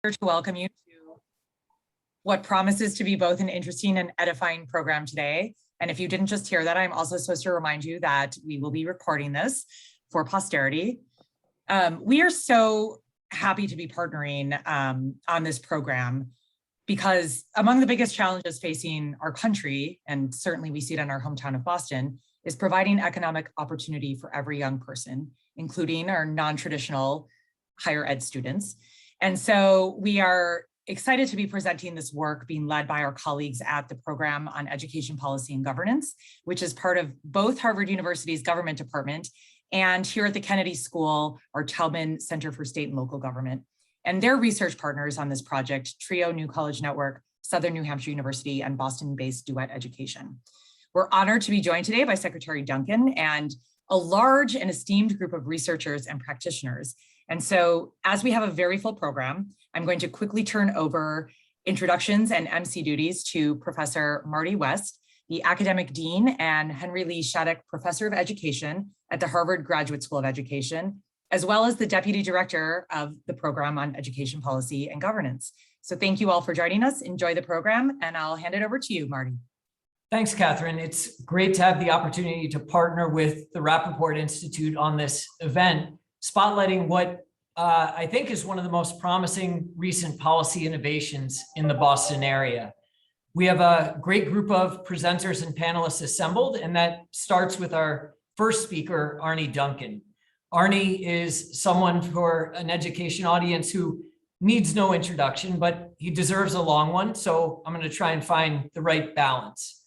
To welcome you to what promises to be both an interesting and edifying program today. And if you didn't just hear that, I'm also supposed to remind you that we will be recording this for posterity. We are so happy to be partnering on this program because among the biggest challenges facing our country, and certainly we see it in our hometown of Boston, is providing economic opportunity for every young person, including our non-traditional higher ed students. And so we are excited to be presenting this work being led by our colleagues at the Program on Education Policy and Governance, which is part of both Harvard University's Government Department and here at the Kennedy School, our Taubman Center for State and Local Government. And their research partners on this project, TRIO New College Network, Southern New Hampshire University, and Boston-based Duet Education. We're honored to be joined today by Secretary Duncan and a large and esteemed group of researchers and practitioners. And so as we have a very full program, I'm going to quickly turn over introductions and MC duties to Professor Marty West, the Academic Dean and Henry Lee Shattuck Professor of Education at the Harvard Graduate School of Education, as well as the Deputy Director of the Program on Education Policy and Governance. So thank you all for joining us. Enjoy the program, and I'll hand it over to you, Marty. Thanks, Catherine. It's great to have the opportunity to partner with the Rappaport Institute on this event, spotlighting what I think is one of the most promising recent policy innovations in the Boston area. We have a great group of presenters and panelists assembled, and that starts with our first speaker, Arne Duncan. Arne is someone for an education audience who needs no introduction, but he deserves a long one, so I'm going to try and find the right balance.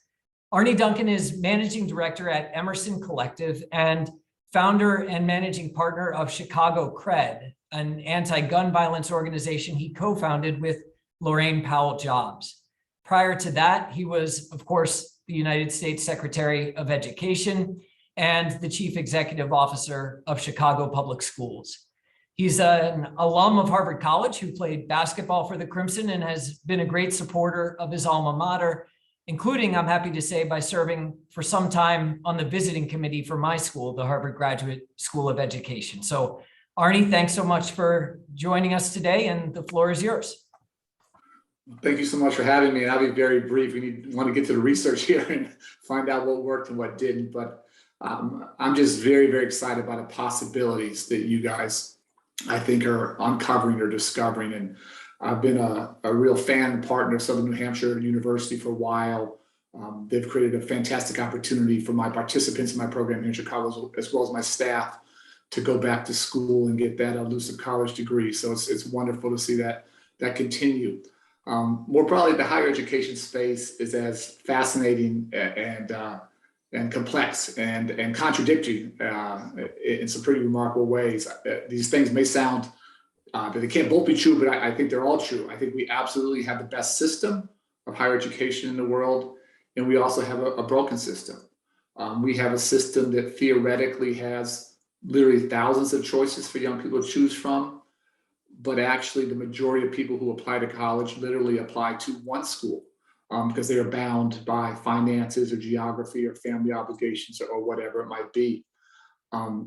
Arne Duncan is Managing Director at Emerson Collective and founder and managing partner of Chicago Cred, an anti-gun violence organization he co-founded with Lorraine Powell Jobs. Prior to that, he was, of course, the United States Secretary of Education and the Chief Executive Officer of Chicago Public Schools. He's an alum of Harvard College who played basketball for the Crimson and has been a great supporter of his alma mater, including, I'm happy to say, by serving for some time on the visiting committee for my school, the Harvard Graduate School of Education. So Arne, thanks so much for joining us today, and the floor is yours. Thank you so much for having me. And I'll be very brief. We want to get to the research here and find out what worked and what didn't. But I'm just very, very excited about the possibilities that you guys, I think, are uncovering or discovering. And I've been a real fan and partner of Southern New Hampshire University for a while. They've created a fantastic opportunity for my participants in my program here in Chicago, as well as my staff, to go back to school and get that elusive college degree. So it's wonderful to see that continue. More broadly, the higher education space is as fascinating and complex and contradictory in some pretty remarkable ways. These things may sound that they can't both be true, but I think they're all true. I think we absolutely have the best system of higher education in the world, and we also have a broken system. We have a system that theoretically has literally thousands of choices for young people to choose from, but actually the majority of people who apply to college literally apply to one school because they are bound by finances or geography or family obligations or whatever it might be.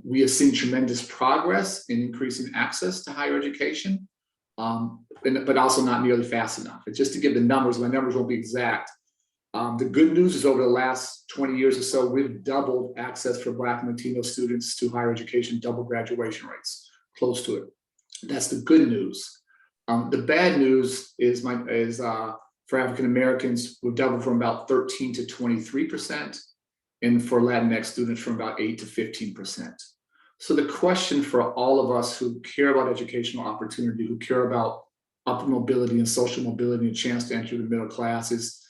We have seen tremendous progress in increasing access to higher education, but also not nearly fast enough. And just to give the numbers, my numbers won't be exact. The good news is over the last 20 years or so, we've doubled access for Black and Latino students to higher education, double graduation rates, close to it. That's the good news. The bad news is for African Americans, we've doubled from about 13 to 23%, and for Latinx students from about 8 to 15%. So the question for all of us who care about educational opportunity, who care about upward mobility and social mobility and a chance to enter the middle class is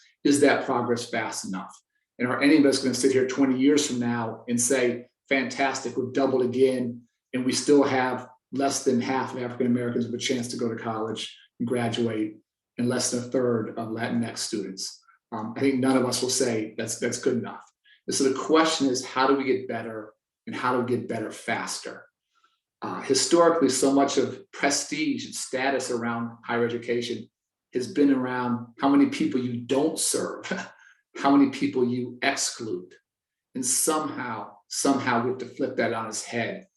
that progress fast enough? And are any of us going to sit here 20 years from now and say, fantastic, we've doubled again, and we still have less than half of African Americans with a chance to go to college and graduate, and less than a third of Latinx students? I think none of us will say that's good enough. And so the question is, how do we get better, and how do we get better faster? Historically, so much of prestige and status around higher education has been around how many people you don't serve, how many people you exclude. And somehow we have to flip that on its head.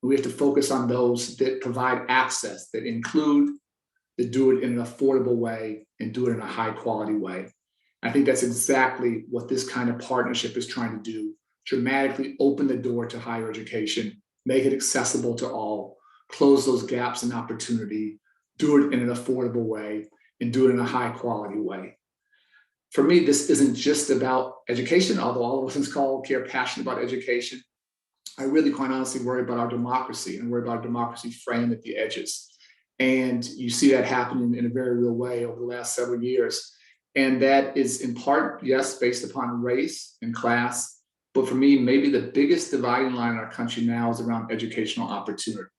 We have to focus on those that provide access, that include, to do it in an affordable way and do it in a high quality way. I think that's exactly what this kind of partnership is trying to do. Dramatically open the door to higher education, make it accessible to all, close those gaps in opportunity, do it in an affordable way, and do it in a high quality way. For me, this isn't just about education, although all of us on this call care passionate about education. I really quite honestly worry about our democracy and worry about our democracy framed at the edges. And you see that happening in a very real way over the last several years. And that is in part, yes, based upon race and class. But for me, maybe the biggest dividing line in our country now is around educational opportunity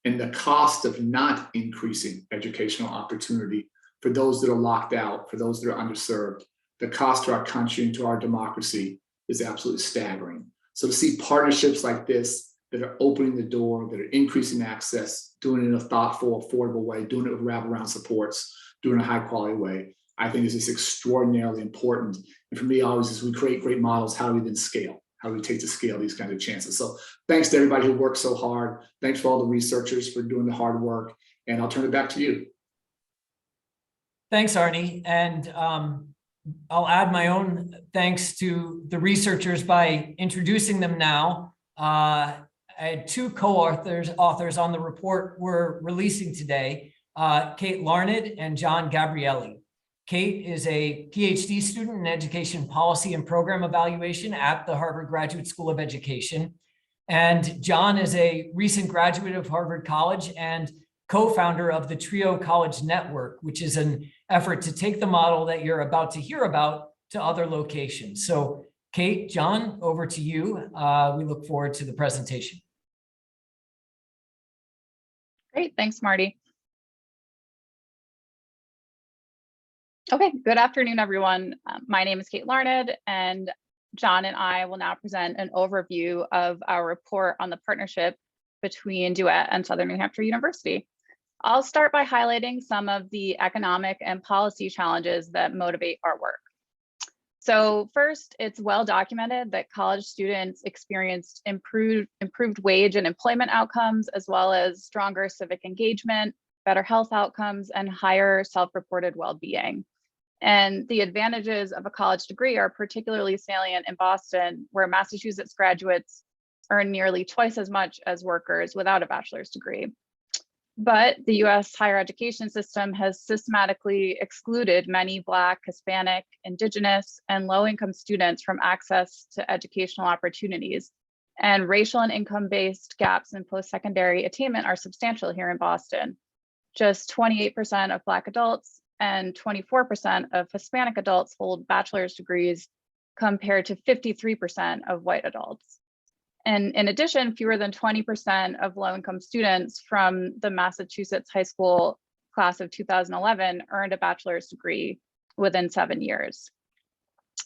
and the cost of not increasing educational opportunity for those that are locked out, for those that are underserved. The cost to our country and to our democracy is absolutely staggering. So to see partnerships like this that are opening the door, that are increasing access, doing it in a thoughtful, affordable way, doing it with wraparound supports, doing it in a high quality way, I think is just extraordinarily important. And for me, always as we create great models, how do we then scale? How do we take to scale these kinds of chances? So thanks to everybody who worked so hard. Thanks for all the researchers for doing the hard work. And I'll turn it back to you. Thanks, Arne. And I'll add my own thanks to the researchers by introducing them now. I had two co-authors on the report we're releasing today, Kate Larned and John Gabrielli. Kate is a Ph.D. student in education policy and program evaluation at the Harvard Graduate School of Education. And John is a recent graduate of Harvard College and co-founder of the TRIO College Network, which is an effort to take the model that you're about to hear about to other locations. So Kate, John, over to you. We look forward to the presentation. Great, thanks, Marty. Okay, good afternoon, everyone. My name is Kate Larned, and John and I will now present an overview of our report on the partnership between Duet and Southern New Hampshire University. I'll start by highlighting some of the economic and policy challenges that motivate our work. So first, it's well documented that college students experienced improved wage and employment outcomes, as well as stronger civic engagement, better health outcomes, and higher self-reported well-being. And the advantages of a college degree are particularly salient in Boston, where Massachusetts graduates earn nearly twice as much as workers without a bachelor's degree. But the US higher education system has systematically excluded many Black, Hispanic, Indigenous, and low-income students from access to educational opportunities. And racial and income-based gaps in post-secondary attainment are substantial here in Boston. Just 28% of Black adults and 24% of Hispanic adults hold bachelor's degrees, compared to 53% of white adults. And in addition, fewer than 20% of low-income students from the Massachusetts high school class of 2011 earned a bachelor's degree within 7 years.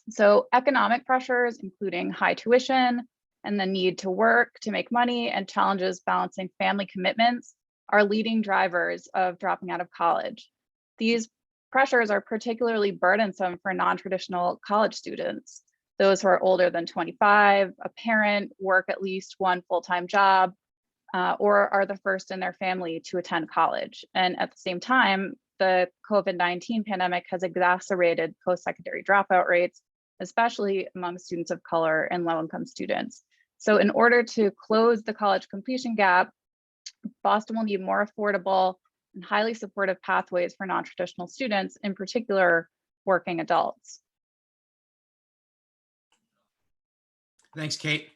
So economic pressures, including high tuition and the need to work to make money and challenges balancing family commitments, are leading drivers of dropping out of college. These pressures are particularly burdensome for non-traditional college students, those who are older than 25, a parent, work at least one full-time job, or are the first in their family to attend college. And at the same time, the COVID-19 pandemic has exacerbated post-secondary dropout rates, especially among students of color and low-income students. So in order to close the college completion gap, Boston will need more affordable and highly supportive pathways for non-traditional students, in particular, working adults. Thanks, Kate.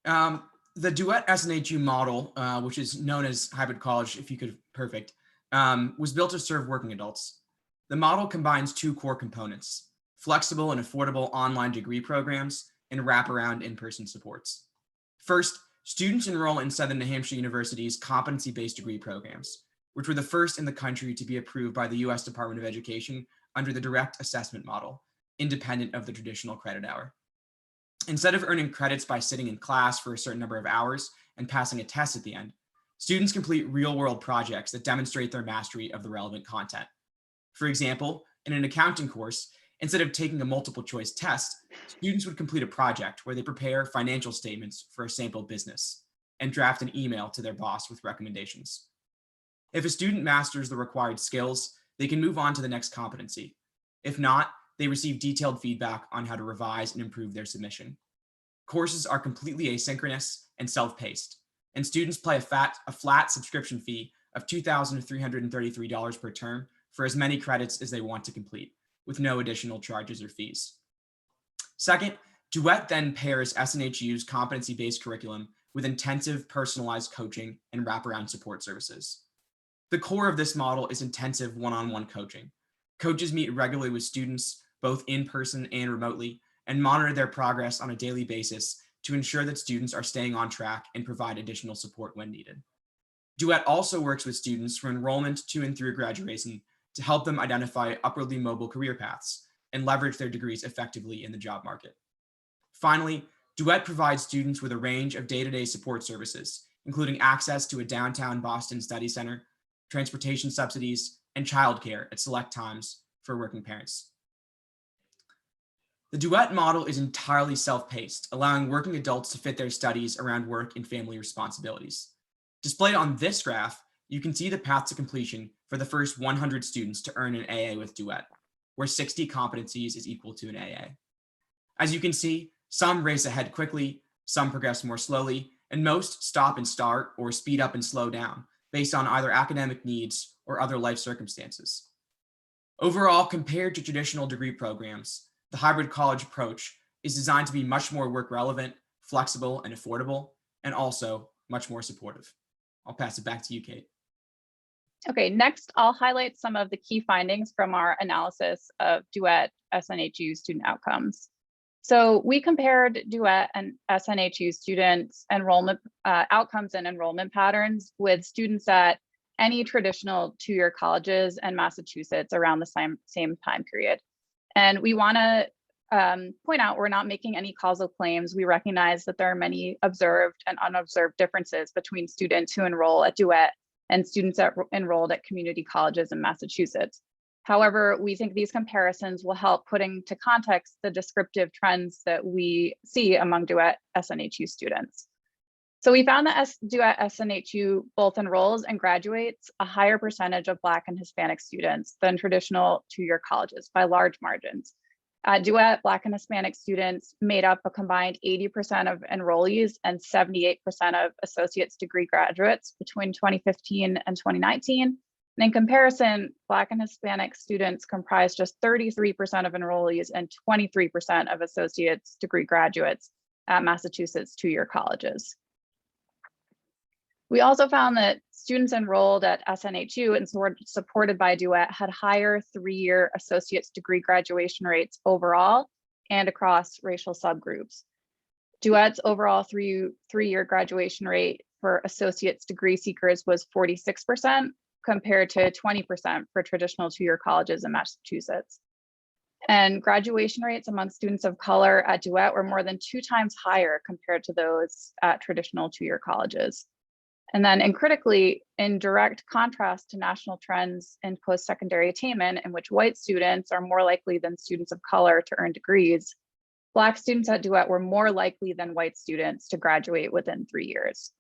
The Duet-SNHU model, which is known as hybrid college, if you could, perfect, was built to serve working adults. The model combines two core components: flexible and affordable online degree programs and wraparound in-person supports. First, students enroll in Southern New Hampshire University's competency-based degree programs, which were the first in the country to be approved by the US Department of Education under the direct assessment model, independent of the traditional credit hour. Instead of earning credits by sitting in class for a certain number of hours and passing a test at the end, students complete real-world projects that demonstrate their mastery of the relevant content. For example, in an accounting course, instead of taking a multiple choice test, students would complete a project where they prepare financial statements for a sample business and draft an email to their boss with recommendations. If a student masters the required skills, they can move on to the next competency. If not, they receive detailed feedback on how to revise and improve their submission. Courses are completely asynchronous and self-paced, and students pay a flat subscription fee of $2,333 per term for as many credits as they want to complete, with no additional charges or fees. Second, Duet then pairs SNHU's competency-based curriculum with intensive personalized coaching and wraparound support services. The core of this model is intensive one-on-one coaching. Coaches meet regularly with students, both in person and remotely, and monitor their progress on a daily basis to ensure that students are staying on track and provide additional support when needed. Duet also works with students from enrollment to and through graduation to help them identify upwardly mobile career paths and leverage their degrees effectively in the job market. Finally, Duet provides students with a range of day-to-day support services, including access to a downtown Boston study center, transportation subsidies, and childcare at select times for working parents. The Duet model is entirely self-paced, allowing working adults to fit their studies around work and family responsibilities. Displayed on this graph, you can see the path to completion for the first 100 students to earn an AA with Duet, where 60 competencies is equal to an AA. As you can see, some race ahead quickly, some progress more slowly, and most stop and start or speed up and slow down based on either academic needs or other life circumstances. Overall, compared to traditional degree programs, the hybrid college approach is designed to be much more work relevant, flexible, and affordable, and also much more supportive. I'll pass it back to you, Kate. Okay, next I'll highlight some of the key findings from our analysis of Duet-SNHU student outcomes. So we compared Duet and SNHU students' enrollment outcomes and enrollment patterns with students at any traditional two-year colleges in Massachusetts around the same time period. And we want to point out we're not making any causal claims. We recognize that there are many observed and unobserved differences between students who enroll at Duet and students enrolled at community colleges in Massachusetts. However, we think these comparisons will help put into context the descriptive trends that we see among Duet-SNHU students. So we found that Duet-SNHU both enrolls and graduates a higher percentage of Black and Hispanic students than traditional two-year colleges by large margins. At Duet, Black and Hispanic students made up a combined 80% of enrollees and 78% of associate's degree graduates between 2015 and 2019. And in comparison, Black and Hispanic students comprise just 33% of enrollees and 23% of associate's degree graduates at Massachusetts two-year colleges. We also found that students enrolled at SNHU and supported by Duet had higher three-year associate's degree graduation rates overall and across racial subgroups. Duet's overall three-year graduation rate for associate's degree seekers was 46%, compared to 20% for traditional two-year colleges in Massachusetts. And graduation rates among students of color at Duet were more than 2 times higher compared to those at traditional two-year colleges. And critically, in direct contrast to national trends in post-secondary attainment, in which white students are more likely than students of color to earn degrees, Black students at Duet were more likely than white students to graduate within 3 years.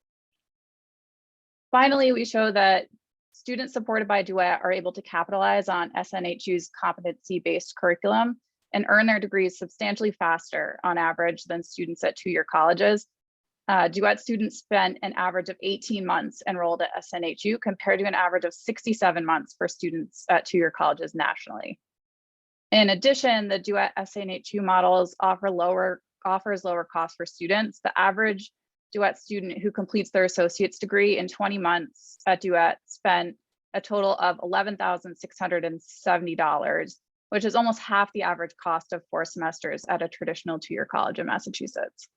Finally, we show that students supported by Duet are able to capitalize on SNHU's competency-based curriculum and earn their degrees substantially faster on average than students at two-year colleges. Duet students spent an average of 18 months enrolled at SNHU compared to an average of 67 months for students at two-year colleges nationally. In addition, the Duet-SNHU models offers lower costs for students. The average Duet student who completes their associate's degree in 20 months at Duet spent a total of $11,670, which is almost half the average cost of 4 semesters at a traditional two-year college in Massachusetts.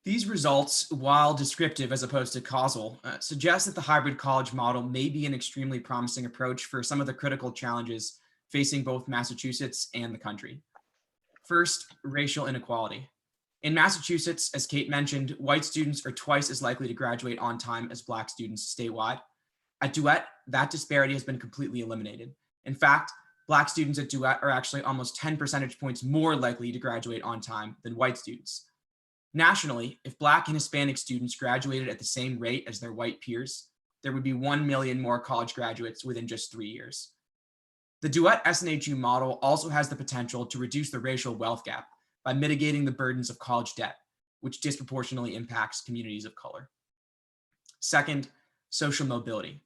These results, while descriptive as opposed to causal, suggest that the hybrid college model may be an extremely promising approach for some of the critical challenges facing both Massachusetts and the country. First, racial inequality. In Massachusetts, as Kate mentioned, white students are twice as likely to graduate on time as Black students statewide. At Duet, that disparity has been completely eliminated. In fact, Black students at Duet are actually almost 10 percentage points more likely to graduate on time than white students. Nationally, if Black and Hispanic students graduated at the same rate as their white peers, there would be 1 million more college graduates within just 3 years. The Duet-SNHU model also has the potential to reduce the racial wealth gap by mitigating the burdens of college debt, which disproportionately impacts communities of color. Second, social mobility.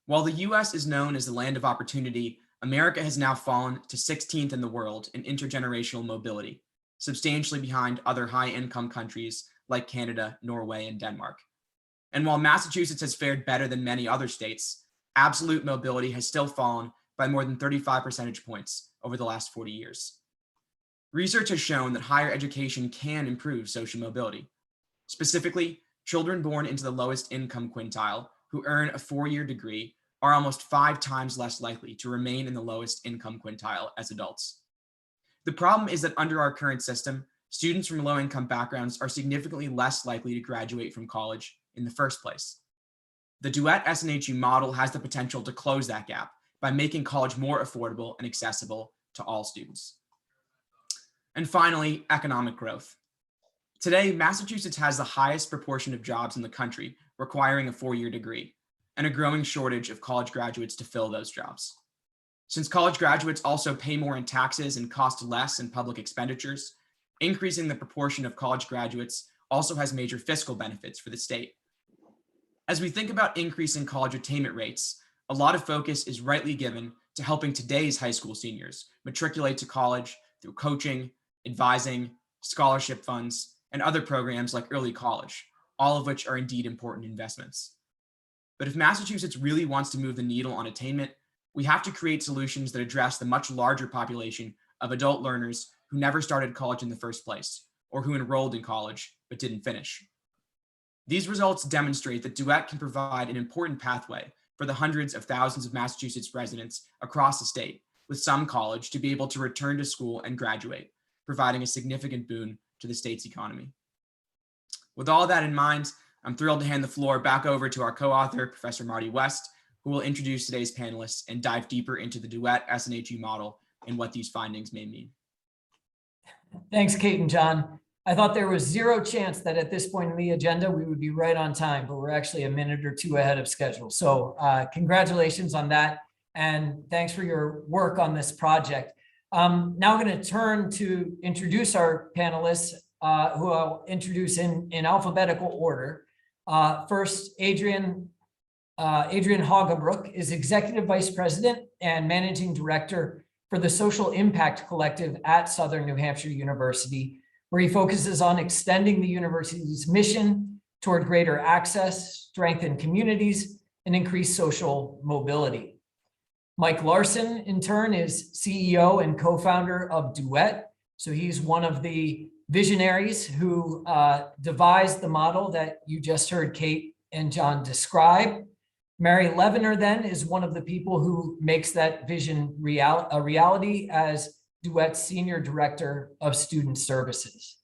While the US is known as the land of opportunity, America has now fallen to 16th in the world in intergenerational mobility, substantially behind other high-income countries like Canada, Norway, and Denmark. And while Massachusetts has fared better than many other states, absolute mobility has still fallen by more than 35 percentage points over the last 40 years. Research has shown that higher education can improve social mobility. Specifically, children born into the lowest income quintile who earn a 4-year degree are almost 5 times less likely to remain in the lowest income quintile as adults. The problem is that under our current system, students from low-income backgrounds are significantly less likely to graduate from college in the first place. The Duet-SNHU model has the potential to close that gap by making college more affordable and accessible to all students. And finally, economic growth. Today, Massachusetts has the highest proportion of jobs in the country requiring a 4-year degree, and a growing shortage of college graduates to fill those jobs. Since college graduates also pay more in taxes and cost less in public expenditures, increasing the proportion of college graduates also has major fiscal benefits for the state. As we think about increasing college attainment rates, a lot of focus is rightly given to helping today's high school seniors matriculate to college through coaching, advising, scholarship funds, and other programs like early college, all of which are indeed important investments. But if Massachusetts really wants to move the needle on attainment, we have to create solutions that address the much larger population of adult learners who never started college in the first place, or who enrolled in college but didn't finish. These results demonstrate that Duet can provide an important pathway for the hundreds of thousands of Massachusetts residents across the state with some college to be able to return to school and graduate, providing a significant boon to the state's economy. With all that in mind, I'm thrilled to hand the floor back over to our co-author, Professor Marty West, who will introduce today's panelists and dive deeper into the Duet-SNHU model and what these findings may mean. Thanks, Kate and John. I thought there was zero chance that at this point in the agenda, we would be right on time, but we're actually a minute or two ahead of schedule. So congratulations on that. And thanks for your work on this project. Now I'm going to turn to introduce our panelists, who I'll introduce in alphabetical order. First, Adrian Hoggebrook is Executive Vice President and Managing Director for the Social Impact Collective at Southern New Hampshire University, where he focuses on extending the university's mission toward greater access, strengthen communities, and increase social mobility. Mike Larson, in turn, is CEO and co-founder of Duet. So he's one of the visionaries who devised the model that you just heard Kate and John describe. Mary Levener then is one of the people who makes that vision a reality as Duet's Senior Director of Student Services.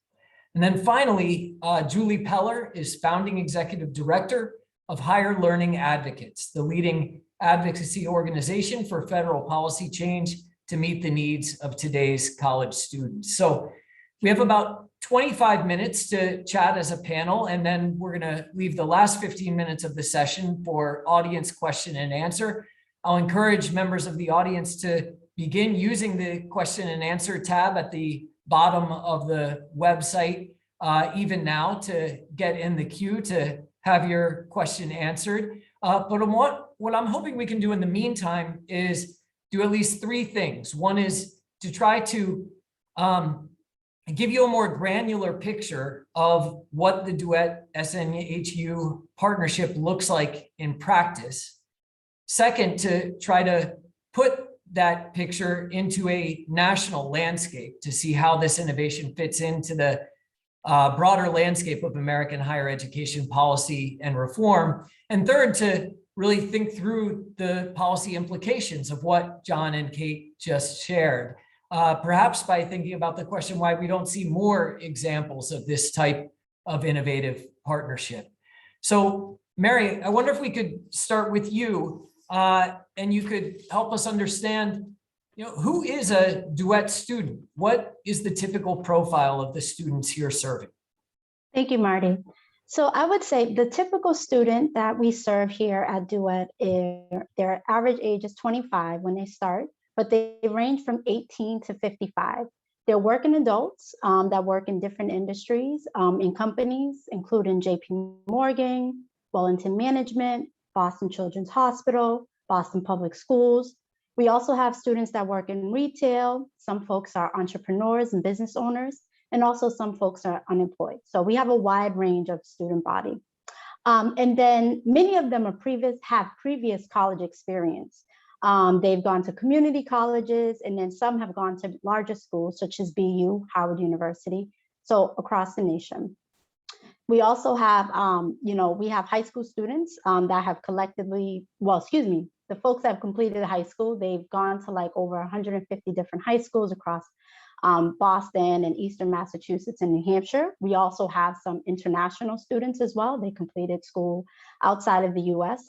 And then finally, Julie Peller is Founding Executive Director of Higher Learning Advocates, the leading advocacy organization for federal policy change to meet the needs of today's college students. So we have about 25 minutes to chat as a panel, and then we're going to leave the last 15 minutes of the session for audience question and answer. I'll encourage members of the audience to begin using the question and answer tab at the bottom of the website, even now, to get in the queue to have your question answered. But what I'm hoping we can do in the meantime is do at least 3 things. One is to try to give you a more granular picture of what the Duet-SNHU partnership looks like in practice. Second, to try to put that picture into a national landscape to see how this innovation fits into the broader landscape of American higher education policy and reform. And third, to really think through the policy implications of what John and Kate just shared. Perhaps by thinking about the question why we don't see more examples of this type of innovative partnership. So, Mary, I wonder if we could start with you, and you could help us understand, who is a Duet student? What is the typical profile of the students you're serving? Thank you, Marty. So I would say the typical student that we serve here at Duet, their average age is 25 when they start, but they range from 18 to 55. They're working adults that work in different industries, in companies, including JP Morgan, Wellington Management, Boston Children's Hospital, Boston Public Schools. We also have students that work in retail. Some folks are entrepreneurs and business owners, and also some folks are unemployed. So we have a wide range of student body. And then many of them have previous college experience. They've gone to community colleges, and then some have gone to larger schools such as BU, Howard University, so across the nation. We also have, we have high school students that have collectively, the folks that have completed high school, they've gone to like over 150 different high schools across Boston and Eastern Massachusetts and New Hampshire. We also have some international students as well. They completed school outside of the US,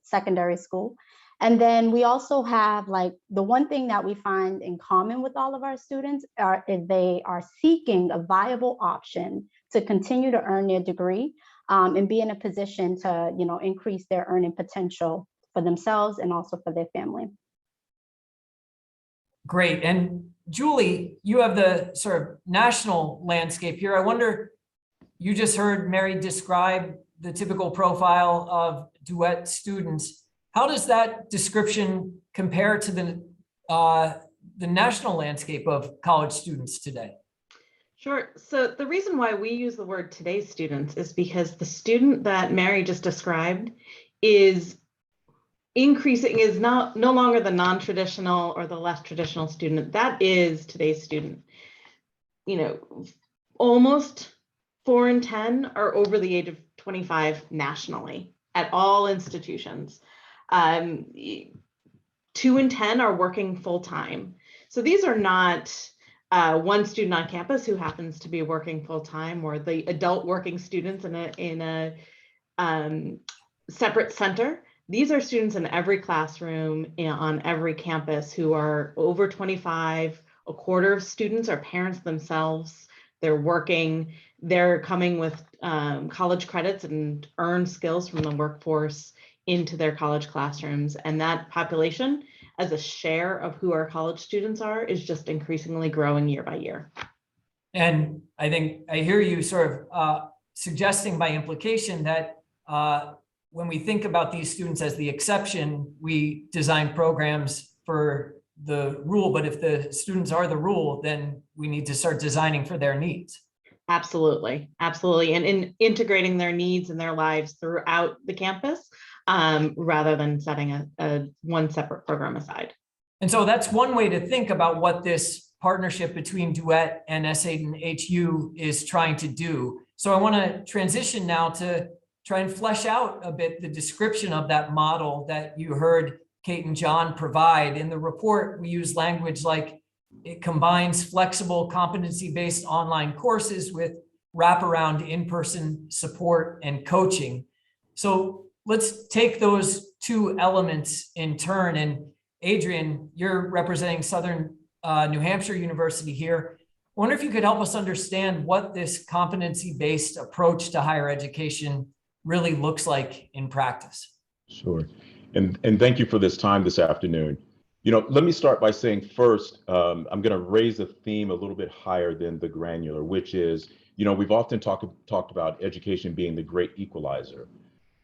secondary school. And then we also have like the one thing that we find in common with all of our students is they are seeking a viable option to continue to earn their degree and be in a position to, increase their earning potential for themselves and also for their family. Great. And Julie, you have the sort of national landscape here. I wonder, you just heard Mary describe the typical profile of Duet students. How does that description compare to the national landscape of college students today? Sure. So the reason why we use the word today's students is because the student that Mary just described is no longer the non-traditional or the less traditional student. That is today's student. Almost 4 in 10 are over the age of 25 nationally at all institutions. 2 in 10 are working full-time. So these are not one student on campus who happens to be working full-time, or the adult working students in a separate center. These are students in every classroom on every campus who are over 25. A quarter of students are parents themselves. They're working, they're coming with college credits and earned skills from the workforce into their college classrooms. And that population, as a share of who our college students are, is just increasingly growing year by year. And I think I hear you sort of suggesting by implication that when we think about these students as the exception, we design programs for the rule. But if the students are the rule, then we need to start designing for their needs. Absolutely. Absolutely. And in integrating their needs and their lives throughout the campus, rather than setting a one separate program aside. And so that's one way to think about what this partnership between Duet and S8NHU is trying to do. So I want to transition now to try and flesh out a bit the description of that model that you heard Kate and John provide. In the report, we use language like it combines flexible competency-based online courses with wraparound in-person support and coaching. So let's take those two elements in turn. And Adrian, you're representing Southern New Hampshire University here. I wonder if you could help us understand what this competency-based approach to higher education really looks like in practice. Sure. And thank you for this time this afternoon. Let me start by saying first, I'm going to raise a theme a little bit higher than the granular, which is, we've often talked about education being the great equalizer.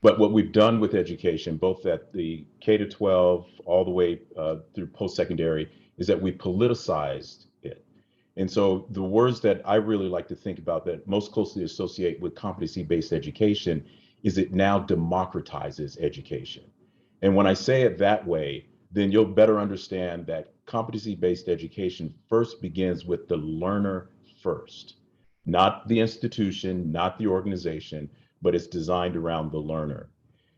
But what we've done with education, both at the K-12 all the way through post-secondary, is that we politicized it. And so the words that I really like to think about that most closely associate with competency-based education is it now democratizes education. And when I say it that way, then you'll better understand that competency-based education first begins with the learner first, not the institution, not the organization, but it's designed around the learner.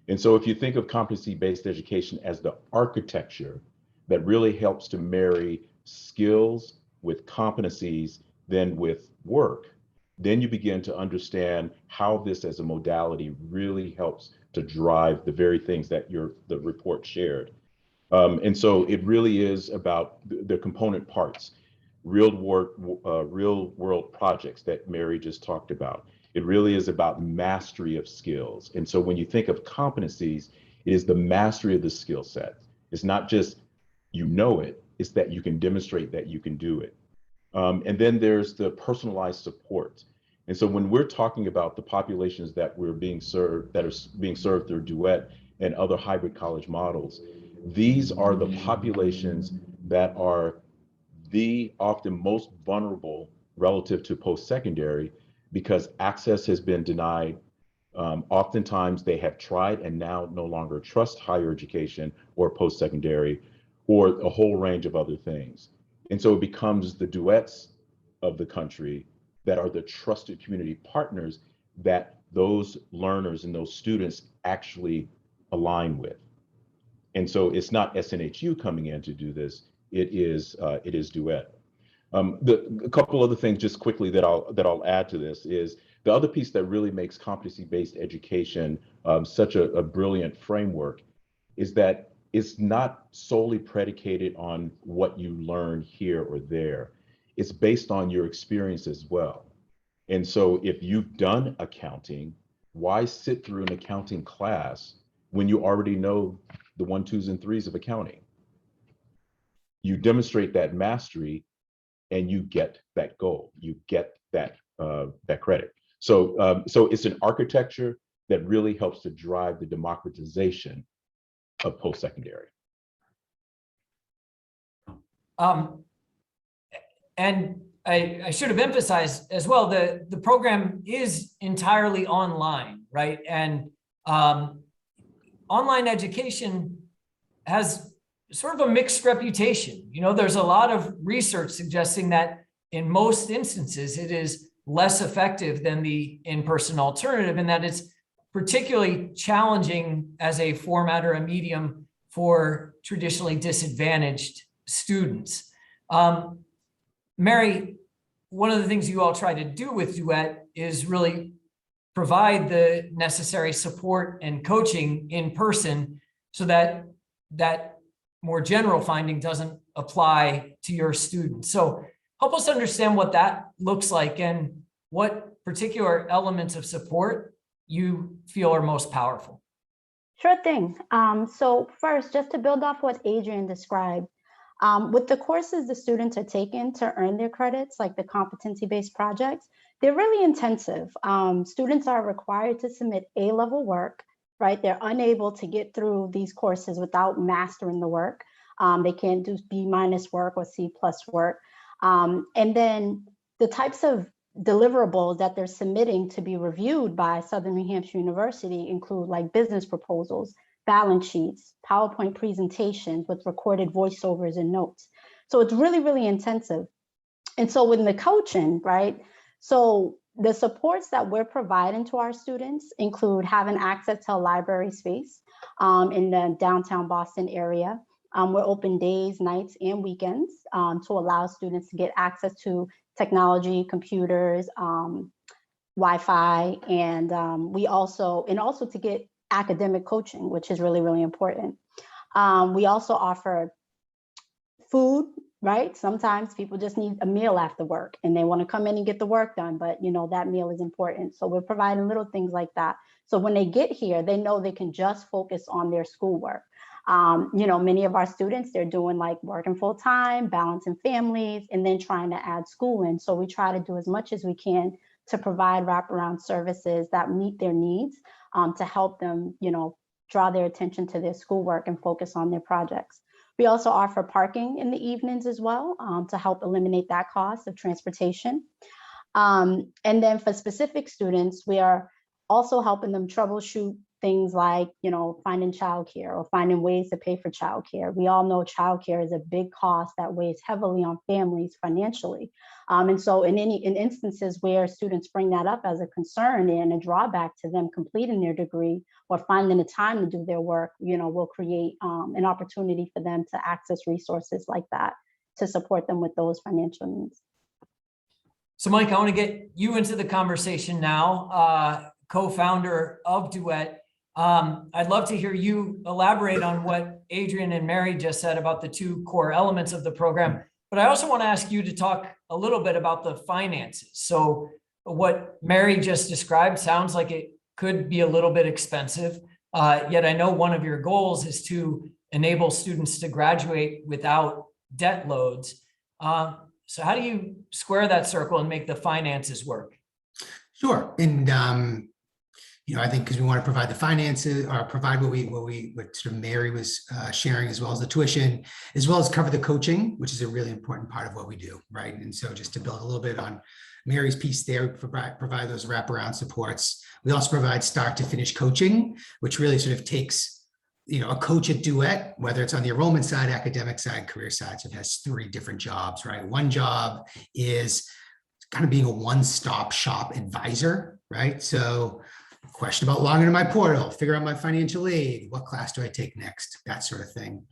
And so if you think of competency-based education as the architecture that really helps to marry skills with competencies, then with work, then you begin to understand how this as a modality really helps to drive the very things that the report shared. And so it really is about the component parts. real world projects that Mary just talked about. It really is about mastery of skills. And so when you think of competencies, it is the mastery of the skill set. It's not just you know it, it's that you can demonstrate that you can do it. And then there's the personalized support. And so when we're talking about the populations that we're being served, that are being served through Duet and other hybrid college models, these are the populations that are the often most vulnerable relative to post-secondary because access has been denied. Oftentimes they have tried and now no longer trust higher education or post-secondary or a whole range of other things. And so it becomes the duets of the country that are the trusted community partners that those learners and those students actually align with. And so it's not SNHU coming in to do this, it is Duet. A couple other things just quickly that I'll add to this is the other piece that really makes competency-based education such a brilliant framework is that it's not solely predicated on what you learn here or there. It's based on your experience as well. And so if you've done accounting, why sit through an accounting class when you already know the 1, 2s, and 3s of accounting? You demonstrate that mastery and you get that goal, you get that credit. So it's an architecture that really helps to drive the democratization of post-secondary. And I should have emphasized as well, the program is entirely online, right? And online education has sort of a mixed reputation. You know, there's a lot of research suggesting that in most instances, it is less effective than the in-person alternative, and that it's particularly challenging as a format or a medium for traditionally disadvantaged students. Mary, one of the things you all try to do with Duet is really provide the necessary support and coaching in person so that that more general finding doesn't apply to your students. So help us understand what that looks like and what particular elements of support you feel are most powerful. Sure thing. So first, just to build off what Adrian described, with the courses the students are taking to earn their credits, like the competency-based projects, they're really intensive. Students are required to submit A-level work, right? They're unable to get through these courses without mastering the work. They can't do B- work or C+ work. And then the types of deliverables that they're submitting to be reviewed by Southern New Hampshire University include like business proposals, balance sheets, PowerPoint presentations with recorded voiceovers and notes. So it's really, really intensive. And so with the coaching, right? So the supports that we're providing to our students include having access to a library space in the downtown Boston area. We're open days, nights, and weekends to allow students to get access to technology, computers, Wi-Fi, and we also to get academic coaching, which is really, really important. We also offer food, right? Sometimes people just need a meal after work and they want to come in and get the work done, but you know, that meal is important. So we're providing little things like that. So when they get here, they know they can just focus on their schoolwork. You know, many of our students, they're doing like working full time, balancing families, and then trying to add schooling. So we try to do as much as we can to provide wraparound services that meet their needs to help them, you know, draw their attention to their schoolwork and focus on their projects. We also offer parking in the evenings as well to help eliminate that cost of transportation. And then for specific students, we are also helping them troubleshoot things like, you know, finding childcare or finding ways to pay for childcare. We all know childcare is a big cost that weighs heavily on families financially. And so in instances where students bring that up as a concern and a drawback to them completing their degree or finding the time to do their work, you know, we'll create an opportunity for them to access resources like that to support them with those financial needs. So Mike, I want to get you into the conversation now, co-founder of Duet. I'd love to hear you elaborate on what Adrian and Mary just said about the two core elements of the program, But I also want to ask you to talk a little bit about the finances. So what Mary just described sounds like it could be a little bit expensive. Yet I know one of your goals is to enable students to graduate without debt loads. So how do you square that circle and make the finances work? Sure. And, I think because we want to provide the finances or provide what sort of Mary was sharing, as well as the tuition, as well as cover the coaching, which is a really important part of what we do. Right. And so just to build a little bit on Mary's piece there, we provide those wraparound supports. We also provide start to finish coaching, which really sort of takes, a coach at Duet, whether it's on the enrollment side, academic side, career side, so it has 3 different jobs, right? One job is kind of being a one-stop shop advisor, right? So question about logging into my portal, figure out my financial aid, what class do I take next, that sort of thing.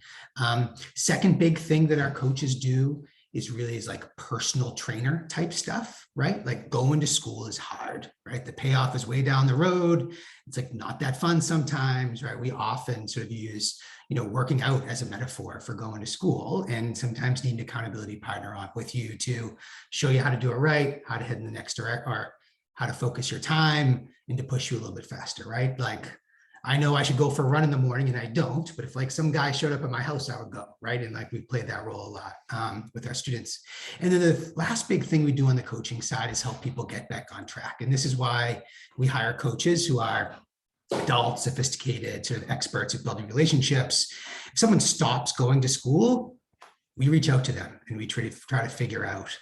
Second big thing that our coaches do is like personal trainer type stuff, right? Like going to school is hard, right? The payoff is way down the road. It's like not that fun sometimes, right? We often sort of use, working out as a metaphor for going to school, and sometimes need an accountability partner on with you to show you how to do it right, how to head in the next direction, or how to focus your time and to push you a little bit faster, right? Like, I know I should go for a run in the morning and I don't, but if like some guy showed up at my house, I would go, right? And like we played that role a lot with our students. And then the last big thing we do on the coaching side is help people get back on track. And this is why we hire coaches who are adult, sophisticated, sort of experts at building relationships. If someone stops going to school, we reach out to them and we try to figure out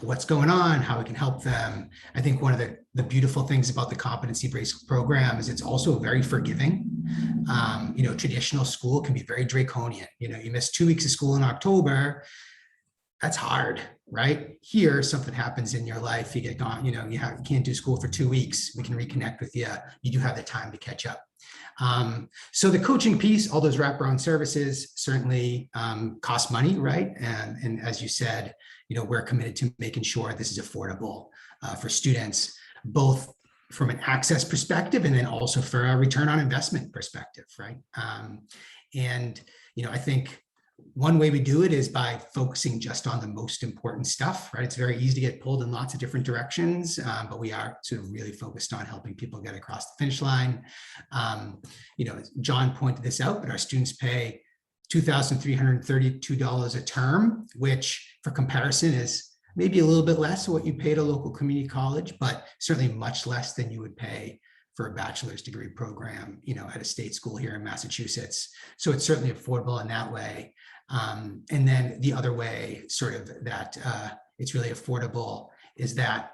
what's going on, how we can help them. I think one of the beautiful things about the competency-based program is it's also very forgiving. Traditional school can be very draconian. You miss 2 weeks of school in October, that's hard, right? Here, something happens in your life, you get gone, you can't do school for 2 weeks. We can reconnect with you. You do have the time to catch up. So the coaching piece, all those wraparound services certainly cost money, right? And as you said, we're committed to making sure this is affordable for students, both from an access perspective and then also for a return on investment perspective, right? I think one way we do it is by focusing just on the most important stuff, right? It's very easy to get pulled in lots of different directions, but we are sort of really focused on helping people get across the finish line. John pointed this out, but our students pay $2,332 a term, which for comparison is maybe a little bit less than what you pay at a local community college, but certainly much less than you would pay for a bachelor's degree program, at a state school here in Massachusetts. So it's certainly affordable in that way. And then the other way, sort of that it's really affordable, is that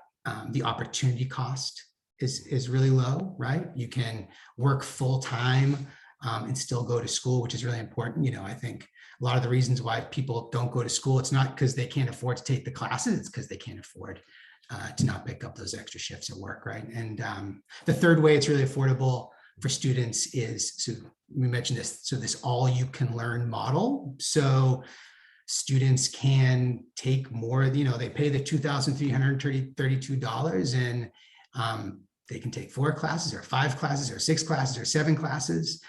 the opportunity cost is really low, right? You can work full time and still go to school, which is really important. I think a lot of the reasons why people don't go to school, it's not because they can't afford to take the classes, it's because they can't afford to not pick up those extra shifts at work, right? And the third way it's really affordable for students is, so we mentioned this, so this all you can learn model. So students can take more, they pay the $2,332 and they can take 4 classes or 5 classes or 6 classes or 7 classes.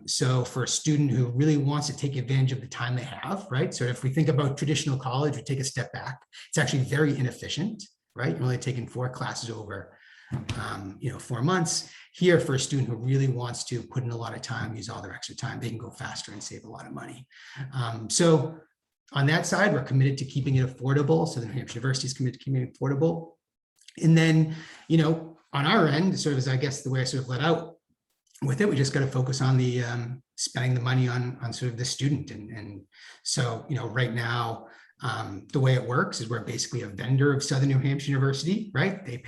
So for a student who really wants to take advantage of the time they have, right? So if we think about traditional college, we take a step back, it's actually very inefficient, right? You're only taking 4 classes over 4 months. Here, for a student who really wants to put in a lot of time, use all their extra time, they can go faster and save a lot of money. So on that side, we're committed to keeping it affordable. Southern New Hampshire University is committed to keeping it affordable. And then, on our end, sort of as I guess the way I sort of let out with it, we just got to focus on the spending the money on sort of the student. And so, right now, the way it works is we're basically a vendor of Southern New Hampshire University, right? They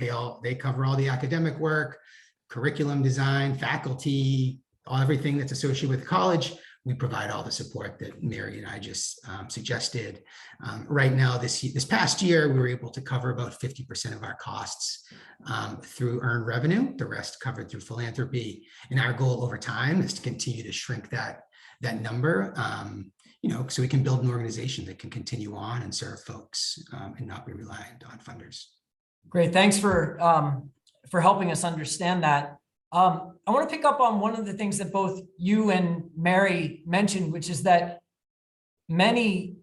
cover all the academic work, curriculum design, faculty, everything that's associated with college. We provide all the support that Mary and I just suggested. Right now, this past year, we were able to cover about 50% of our costs through earned revenue, the rest covered through philanthropy. And our goal over time is to continue to shrink that number, so we can build an organization that can continue on and serve folks and not be reliant on funders. Great, thanks for helping us understand that. I want to pick up on one of the things that both you and Mary mentioned, which is that many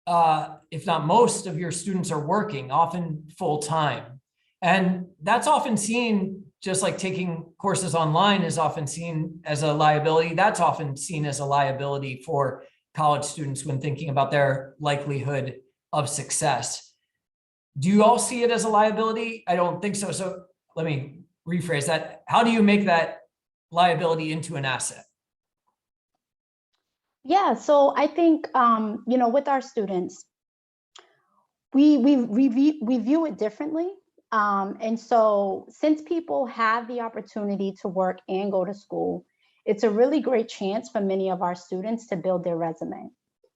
if not most of your students are working, often full-time. And that's often seen, just like taking courses online is often seen as a liability, that's often seen as a liability for college students when thinking about their likelihood of success. Do you all see it as a liability? I don't think so. So let me rephrase that. How do you make that liability into an asset? Yeah, so I think, with our students, we view it differently. And so since people have the opportunity to work and go to school, it's a really great chance for many of our students to build their resume,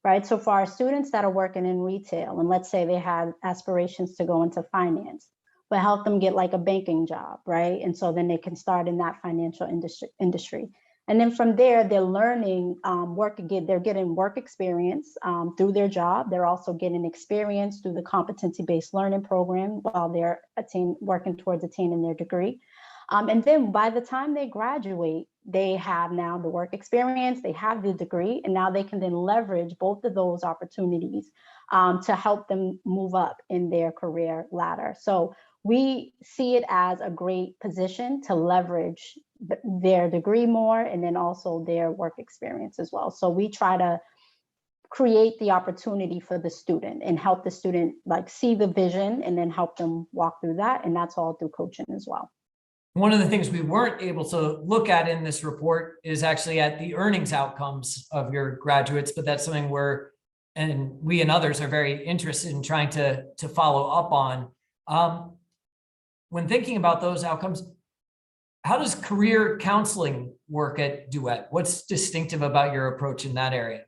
right? So for our students that are working in retail, and let's say they have aspirations to go into finance, but help them get like a banking job, right? And so then they can start in that financial industry. And then from there, they're learning they're getting work experience through their job. They're also getting experience through the competency-based learning program while they're working towards attaining their degree. And then by the time they graduate, they have now the work experience, they have the degree, and now they can then leverage both of those opportunities to help them move up in their career ladder. So we see it as a great position to leverage their degree more, and then also their work experience as well. So we try to create the opportunity for the student and help the student like see the vision and then help them walk through that. And that's all through coaching as well. One of the things we weren't able to look at in this report is actually at the earnings outcomes of your graduates, but that's something we and others are very interested in trying to follow up on. When thinking about those outcomes, how does career counseling work at Duet? What's distinctive about your approach in that area?